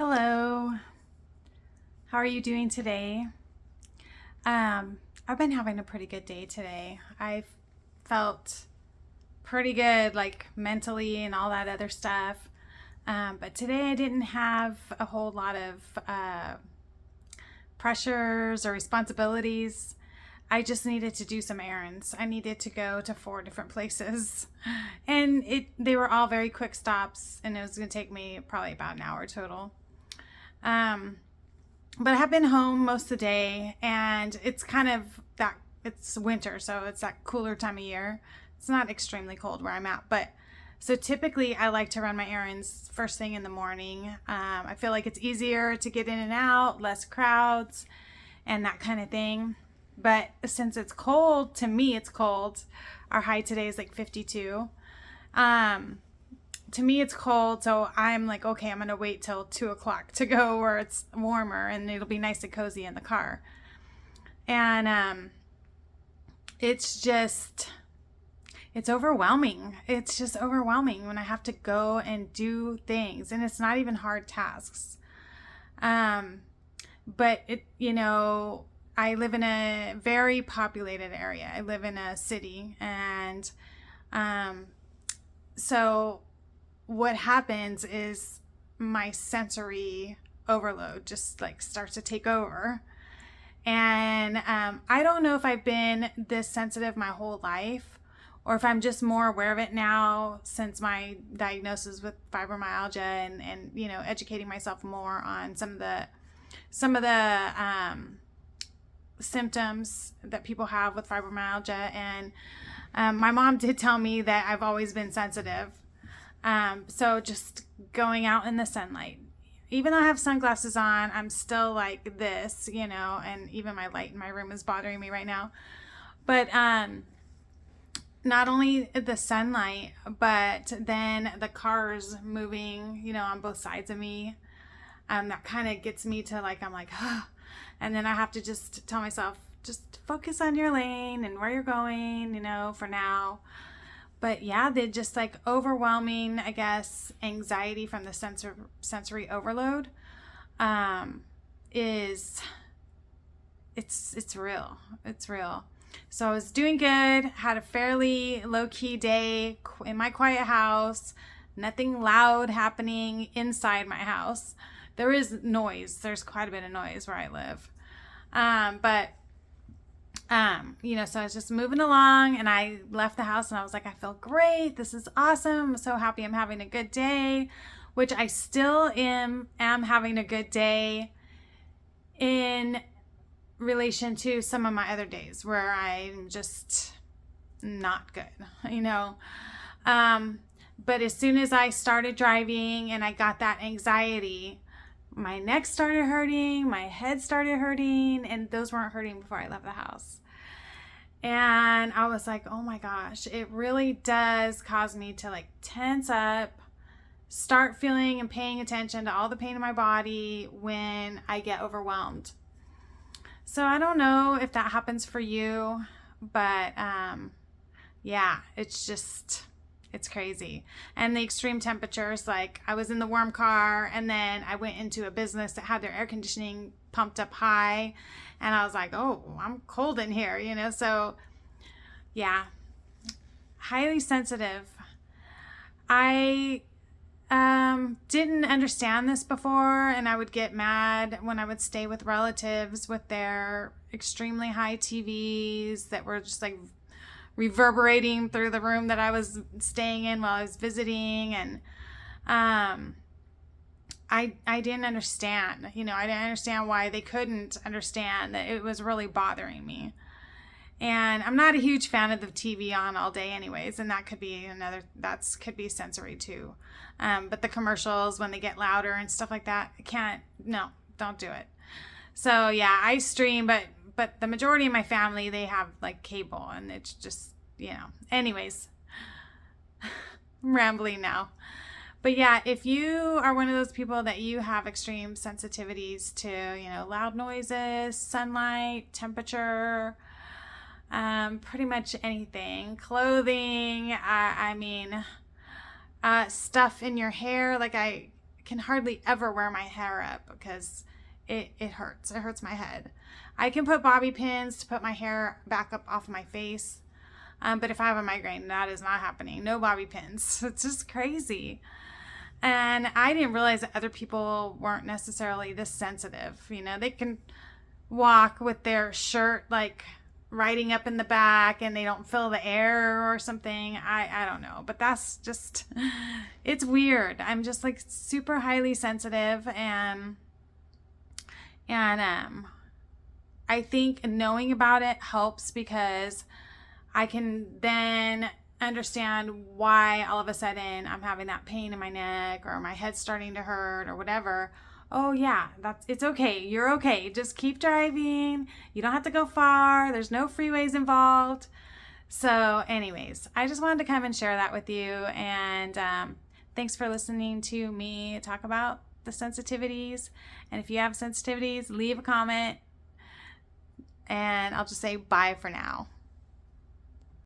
Hello. How are you doing today? I've been having a pretty good day today. I've felt pretty good, like mentally and all that other stuff. But today I didn't have a whole lot of pressures or responsibilities. I just needed to do some errands. I needed to go to four different places, and they were all very quick stops, and it was going to take me probably about an hour total. Um, but I have been home most of the day, and it's kind of that it's winter, so it's that cooler time of year. It's not extremely cold where I'm at, but so typically I like to run my errands first thing in the morning. I feel like it's easier to get in and out, less crowds, and that kind of thing. But since it's cold, to me it's cold. Our high today is like 52. Um, to me it's cold, so I'm like, okay, I'm gonna wait till 2 o'clock to go where it's warmer and it'll be nice and cozy in the car. And it's just it's overwhelming. It's just overwhelming when I have to go and do things, and it's not even hard tasks. Um, but I live in a very populated area. I live in a city, and um, so what happens is my sensory overload just like starts to take over. And I don't know if I've been this sensitive my whole life or if I'm just more aware of it now since my diagnosis with fibromyalgia and educating myself more on some of the symptoms that people have with fibromyalgia. And my mom did tell me that I've always been sensitive. So just going out in the sunlight, even though I have sunglasses on, I'm still like this, and even my light in my room is bothering me right now. But not only the sunlight, but then the cars moving, on both sides of me. That kind of gets me to like, I'm like, and then I have to just tell myself, just focus on your lane and where you're going, for now. But yeah, they just like overwhelming, I guess, anxiety from the sensory overload is it's real. It's real. So I was doing good, had a fairly low-key day in my quiet house, nothing loud happening inside my house. There is noise. There's quite a bit of noise where I live. So I was just moving along, and I left the house and I was like, I feel great. This is awesome. I'm so happy I'm having a good day, which I still am having a good day in relation to some of my other days where I'm just not good. But as soon as I started driving and I got that anxiety, my neck started hurting, my head started hurting, and those weren't hurting before I left the house. And I was like, oh my gosh, it really does cause me to like tense up, start feeling and paying attention to all the pain in my body when I get overwhelmed. So I don't know if that happens for you, but yeah, it's crazy. And the extreme temperatures, like I was in the warm car and then I went into a business that had their air conditioning pumped up high, and I was like, oh, I'm cold in here. So yeah, highly sensitive. I didn't understand this before, and I would get mad when I would stay with relatives with their extremely high TVs that were just like reverberating through the room that I was staying in while I was visiting. And I didn't understand. I didn't understand why they couldn't understand that it was really bothering me. And I'm not a huge fan of the TV on all day anyways, and that could be could be sensory too. But the commercials, when they get louder and stuff like that, don't do it. So yeah, I stream, but the majority of my family, they have like cable, and it's just, anyways, I'm rambling now. But yeah, if you are one of those people that you have extreme sensitivities to, loud noises, sunlight, temperature, pretty much anything, clothing, stuff in your hair, like can hardly ever wear my hair up because it hurts. It hurts my head. I can put bobby pins to put my hair back up off my face. But if I have a migraine, that is not happening. No bobby pins. It's just crazy. And I didn't realize that other people weren't necessarily this sensitive. You know, they can walk with their shirt like riding up in the back and they don't feel the air or something. I don't know. But that's just, it's weird. I'm just like super highly sensitive, and I think knowing about it helps because I can then understand why all of a sudden I'm having that pain in my neck or my head's starting to hurt or whatever. Oh yeah, it's okay. You're okay. Just keep driving. You don't have to go far. There's no freeways involved. So anyways, I just wanted to come and share that with you. And thanks for listening to me talk about the sensitivities. And if you have sensitivities, leave a comment. And I'll just say bye for now.